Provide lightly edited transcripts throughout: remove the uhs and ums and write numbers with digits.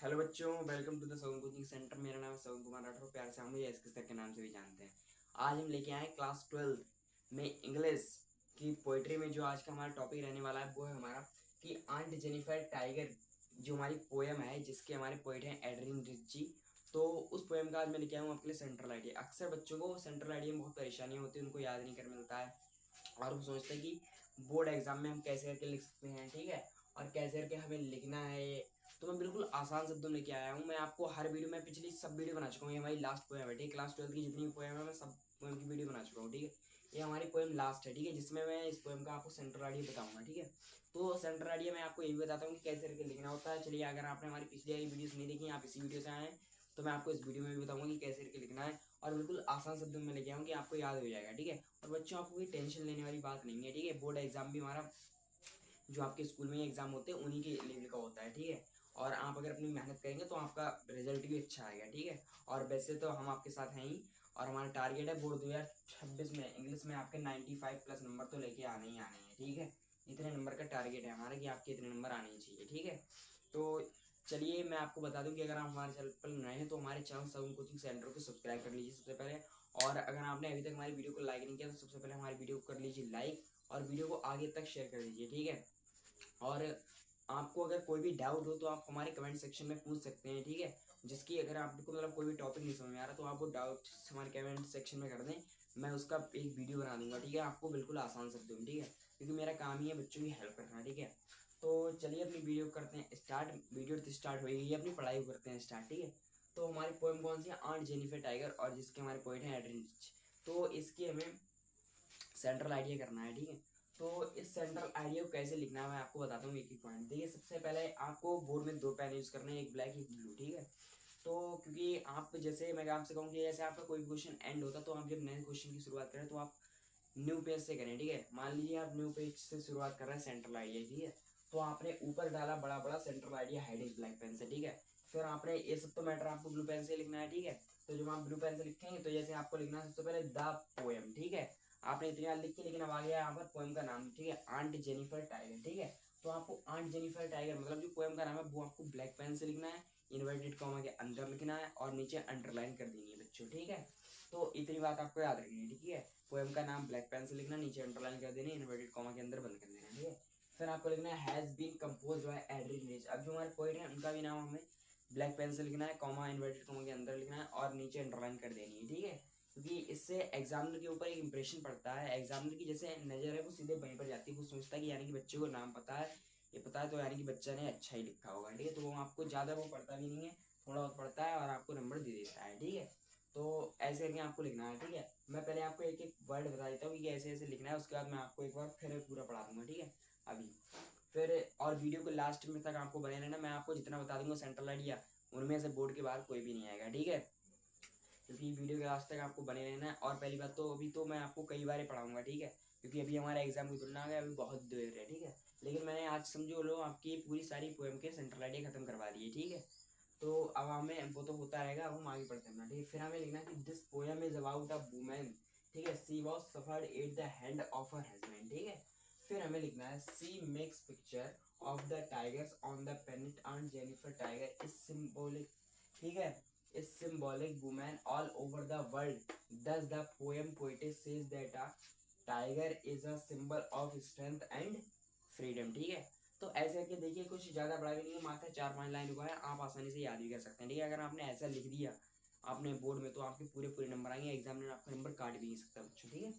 Hello बच्चों, welcome to the Sawan coaching centre. मेरा नाम है सवन कुमार राठौर, प्यार से हम मुझे एसके सर के नाम से भी जानते हैं। आज हम लेके आए क्लास 12 में इंग्लिश की पोइट्री में जो आज का हमारा टॉपिक रहने वाला है वो है हमारा कि आंट जेनिफर टाइगर, जो हमारी पोएम है जिसके हमारे पोइट हैं एडरिन रिची। तो उस पोएम का आज मैं लेके आया हूँ आपके लिए सेंट्रल आइडिया। अक्सर बच्चों को सेंट्रल आइडिया में बहुत परेशानियां होती है, उनको याद नहीं कर मिलता है और वो सोचते हैं कि बोर्ड एग्जाम में हम कैसे करके लिख सकते हैं, ठीक है, और कैसे करके हमें लिखना है ये। तो मैं बिल्कुल आसान शब्दों में लेके आया हूँ। मैं आपको हर वीडियो में पिछली सब वीडियो बना चुका हूँ। ये हमारी लास्ट पोएम है, ठीक है। क्लास 12 की जितनी भी पोएम है मैं सब पोएम की वीडियो बना चुका हूँ, ठीक है। ये हमारी पोएम लास्ट है, ठीक है, जिसमें मैं इस पोएम का आपको सेंट्रल आइडिया बताऊंगा, ठीक है। तो सेंट्रल आइडिया मैं आपको ये भी बताता हूँ कि कैसे करके लिखना होता है। चलिए, अगर आपने हमारी पिछली वाली वीडियोस नहीं देखी, आप इसी वीडियो से आए हैं, तो मैं आपको इस वीडियो में भी बताऊंगा कि कैसे करके लिखना है और बिल्कुल आसान शब्दों में लेके आऊँ कि आपको याद हो जाएगा, ठीक है। और बच्चों, आपको कोई टेंशन लेने वाली बात नहीं है, ठीक है। बोर्ड एग्जाम भी हमारा जो आपके स्कूल में एग्जाम होते हैं उन्हीं के लेवल का होता है, ठीक है। और आप अगर अपनी मेहनत करेंगे तो आपका रिजल्ट भी अच्छा आएगा, ठीक है। और वैसे तो हम आपके साथ हैं ही, और हमारा टारगेट है बोर्ड 2026 में इंग्लिश में आपके 95+ नंबर तो लेके आने ही आने हैं, ठीक है। इतने नंबर का टारगेट है हमारा कि आपके इतने नंबर आने ही चाहिए, ठीक है। तो चलिए, मैं आपको बता दूं कि अगर आप हमारे चैनल पर नए हैं तो हमारे चैनल सवन कोचिंग सेंटर को सब्सक्राइब कर लीजिए सबसे पहले। और अगर आपने अभी तक हमारी वीडियो को लाइक नहीं किया तो सबसे पहले हमारी वीडियो को कर लीजिए लाइक, और वीडियो को आगे तक शेयर कर दीजिए, ठीक है। और आपको अगर कोई भी डाउट हो तो आप हमारे कमेंट सेक्शन में पूछ सकते हैं, ठीक है। जिसकी अगर आपको मतलब कोई भी टॉपिक नहीं समझ में आ रहा तो आप वो डाउट हमारे कमेंट सेक्शन में कर दें, मैं उसका एक वीडियो बना दूंगा, ठीक है, आपको बिल्कुल आसान शब्दों में, ठीक है, क्योंकि मेरा काम ही है बच्चों की हेल्प करना, ठीक है। तो चलिए, अपनी वीडियो करते हैं स्टार्ट। वीडियो तो स्टार्ट हो गई, अपनी पढ़ाई करते हैं स्टार्ट, ठीक है। तो हमारी पोएम कौन सी है? आंट जेनिफर टाइगर, और जिसके हमारे पोइट हैं एडरिन रिच। तो इसकी हमें सेंट्रल आइडिया करना है, ठीक है। तो इस सेंट्रल आइडिया को कैसे लिखना है मैं आपको बताता हूँ एक एक पॉइंट। देखिए, सबसे पहले आपको बोर्ड में दो पेन यूज करने हैं, एक ब्लैक एक ब्लू, ठीक है। तो क्योंकि आप जैसे मैं आपसे कहूँ कि जैसे आपका कोई क्वेश्चन एंड होता तो आप जब नए क्वेश्चन की शुरुआत करें तो आप न्यू पेज से करें, ठीक है। मान लीजिए आप न्यू पेज से शुरुआत कर रहे हैं सेंट्रल आइडिया, ठीक है। तो आपने ऊपर डाला बड़ा बड़ा central idea heading black pen से, ठीक है। फिर आपने ये सब तो मैटर आपको ब्लू पेन से लिखना है, ठीक है। तो जब आप ब्लू पेन से लिखेंगे तो जैसे आपको लिखना है सबसे पहले द पोएम, ठीक है। आपने इतनी बार लिख के, लेकिन अब आ गया यहाँ पर पोएम का नाम, ठीक है, आंट जेनिफर टाइगर, ठीक है। तो आपको आंट जेनिफर टाइगर मतलब जो पोएम का नाम है वो आपको ब्लैक पेन से लिखना है, इन्वर्टेड कॉमा के अंदर लिखना है और नीचे अंडरलाइन कर देनी है बच्चों, ठीक है। तो इतनी बात आपको याद रखनी है, ठीक है। पोएम का नाम ब्लैक पेन से लिखना, नीचे अंडरलाइन कर देनी, इन्वर्टेड कॉमा के अंदर बंद कर देना, ठीक है। फिर आपको लिखना है has been compose by Adrienne Rich. अब जो हमारे पोएट हैं उनका भी नाम हमें ब्लैक पेन से लिखना है, कॉमा इन्वर्टेड कॉमा के अंदर लिखना है और नीचे अंडरलाइन कर देनी है, ठीक है। क्योंकि इससे एग्जामिनर के ऊपर एक इंप्रेशन पड़ता है। एग्जामिनर की जैसे नजर है वो सीधे वहीं पर जाती है, वो सोचता है कि यानी कि बच्चे को नाम पता है, ये पता है, तो यानी कि बच्चा ने अच्छा ही लिखा होगा, ठीक है। तो वो आपको ज्यादा वो पढ़ता भी नहीं है, थोड़ा बहुत पढ़ता है और आपको नंबर दे देता है, ठीक है। तो ऐसे करके आपको लिखना है, ठीक है। मैं पहले आपको एक एक वर्ड बता देता हूँ कि ऐसे ऐसे लिखना है, उसके बाद मैं आपको एक बार फिर पूरा पढ़ा दूंगा, ठीक है। अभी फिर और वीडियो को लास्ट में तक आपको बने रहना। मैं आपको जितना बता दूंगा सेंट्रल आइडिया, उनमें से बोर्ड के बाहर कोई भी नहीं आएगा, ठीक है। क्योंकि वीडियो के लास्ट तक आपको बने रहना है। और पहली बात तो अभी तो मैं आपको कई बार पढ़ाऊंगा, ठीक है, क्योंकि अभी हमारा एग्जाम की तुलना है, अभी बहुत देर है, ठीक है। लेकिन मैंने आज समझो लो आपकी पूरी सारी पोएम के सेंट्रल आइडिया खत्म करवा दिए, ठीक है। तो अब हमें वो तो होता रहेगा, अब हम आगे बढ़ते हैं, ठीक है। फिर हमें लिखना है कि this poem is about a women, ठीक है, she was suffered at the hand of her husband, ठीक है। फिर हमें लिखना है she makes picture of the tigers on the panel and Jennifer tiger is symbolic, ठीक है, is symbolic woman all over the world. Thus, the poem poetess says that a tiger is a symbol of strength and freedom, ठीक है। तो ऐसे करके देखिए, कुछ ज्यादा बड़ा भी नहीं है, मात्र 4-5 लाइन हुआ है, आप आसानी से याद भी कर सकते हैं, ठीक है। अगर आपने ऐसा लिख दिया आपने बोर्ड में तो आपके पूरे पूरे नंबर आएंगे, एग्जामिनर आपका नंबर काट भी नहीं सकता बच्चों, ठीक है।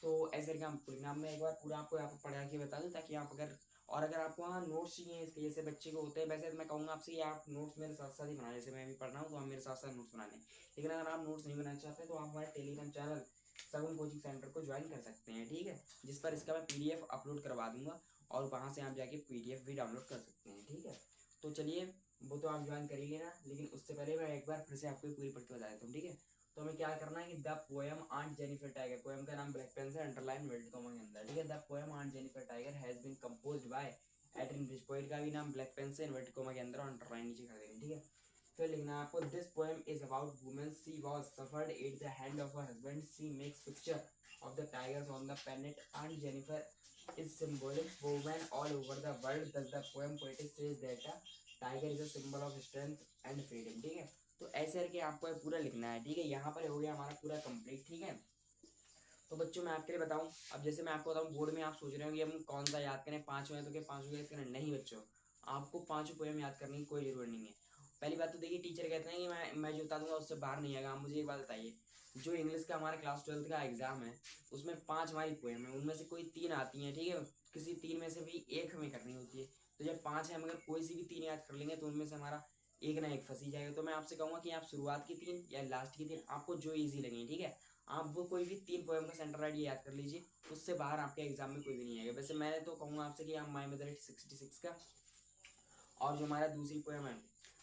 तो ऐसे करके हम पूरे नाम में एक बार पूरा आपको यहाँ पर पढ़ा के बता दूं, ताकि आप अगर और अगर आपको वहाँ नोट्स चाहिए इसके, जैसे बच्चे को होते हैं, वैसे मैं कहूँगा आपसे कि आप नोट्स मेरे साथ साथ ही बनाए, जैसे मैं भी पढ़ रहा हूँ तो आप मेरे साथ साथ नोट्स बना लें। लेकिन अगर आप नोट्स नहीं बनाना चाहते तो आप हमारे टेलीग्राम चैनल सगुन कोचिंग सेंटर को ज्वाइन कर सकते हैं, ठीक है, जिस पर इसका मैं पीडीएफ अपलोड करवा दूंगा और वहाँ से आप जाके पीडीएफ भी डाउनलोड कर सकते हैं, ठीक है। तो चलिए, वो तो आप ज्वाइन करिए ना, लेकिन उससे पहले मैं एक बार फिर से आपको पूरी पढ़ के बता देता हूँ, ठीक है। तो हमें क्या करना है कि the poem aunt Jennifer tiger, poem का नाम ब्लैक पेन से अंडरलाइन वर्ल्ड कॉमा के अंदर, ठीक है। The poem aunt Jennifer tiger has been composed by Adrienne Rich. Poet का भी नाम ब्लैक पेन से इन्वर्टेड कॉमा के अंदर अंडरलाइन नीचे कर देंगे, ठीक है। फिर लिखना है आपको this poem is about women, she was suffered at the hand of her husband, she makes picture of the tigers on the planet and Jennifer is symbolic woman all over the world. Thus the poem poetess says that a tiger is a symbol of strength and freedom, ठीक है। तो ऐसे करके आपको ये पूरा लिखना है, ठीक है। यहाँ पर हो गया हमारा पूरा कंप्लीट, ठीक है। तो बच्चों मैं आपके लिए बताऊं, अब जैसे मैं आपको बताऊं बोर्ड में आप सोच रहे हो कि हम कौन सा याद करें, पांचों है तो क्या पांचों याद करें, नहीं बच्चों, आपको पांचों पोएम याद करने की कोई जरूरत नहीं है। पहली बात तो देखिए, टीचर कहते हैं कि मैं जो बता दूंगा उससे बाहर नहीं आएगा। आप मुझे एक बात बताइए, जो इंग्लिश का हमारा क्लास 12 का एग्जाम है उसमें 5 हमारी पोएम है, उनमें से कोई 3 आती हैं, ठीक है। किसी 3 में से भी एक हमें करनी होती है। तो जब 5 है, हम अगर कोई सी भी 3 याद कर लेंगे तो उनमें से हमारा एक ना एक फंसी जाएगा। तो मैं आपसे कहूंगा कि आप शुरुआत की 3 या लास्ट की 3, आपको जो ईजी लगे, ठीक है। आप वो कोई भी 3 पोएम का सेंटर आइडिया याद कर लीजिए, उससे बाहर आपके एग्जाम में कोई भी नहीं आएगा। वैसे मैं तो कहूँगा आपसे कि आप माई मदर 66 का, और जो हमारा दूसरी पोएम है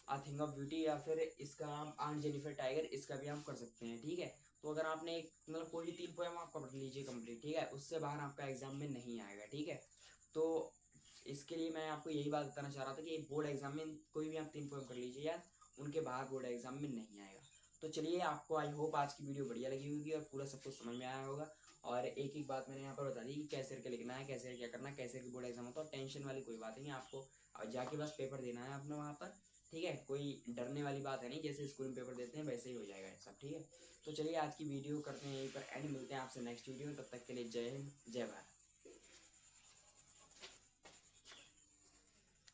आ थिंग ऑफ ब्यूटी, या फिर इसका हम आंट जेनिफर टाइगर, इसका भी हम कर सकते हैं, ठीक है। तो अगर आपने एक मतलब कोई भी 3 पोएम आप पढ़ लीजिए कंप्लीट, ठीक है, उससे बाहर आपका एग्जाम में नहीं आएगा, ठीक है। तो इसके लिए मैं आपको यही बात बताना चाह रहा था कि बोर्ड एग्जाम में कोई भी आप 3 पोएम कर लीजिए यार, उनके बाहर बोर्ड एग्जाम में नहीं आएगा। तो चलिए, आपको आई होप आज की वीडियो बढ़िया लगी होगी और पूरा सब कुछ समझ में आया होगा। और एक एक बात मैंने यहाँ पर बता दी कि कैसे करके लिखना है, कैसे क्या करना है, कैसे करके बोर्ड एग्जाम होता है। टेंशन वाली कोई बात नहीं है, आपको जाके बस पेपर देना है अपना वहाँ पर, ठीक है। कोई डरने वाली बात है नहीं, जैसे स्कूल में पेपर देते हैं वैसे ही हो जाएगा सब, ठीक है। तो चलिए आज की वीडियो करते हैं यहीं पर एंड, मिलते हैं आपसे नेक्स्ट वीडियो में, तब तक के लिए जय हिंद जय भारत।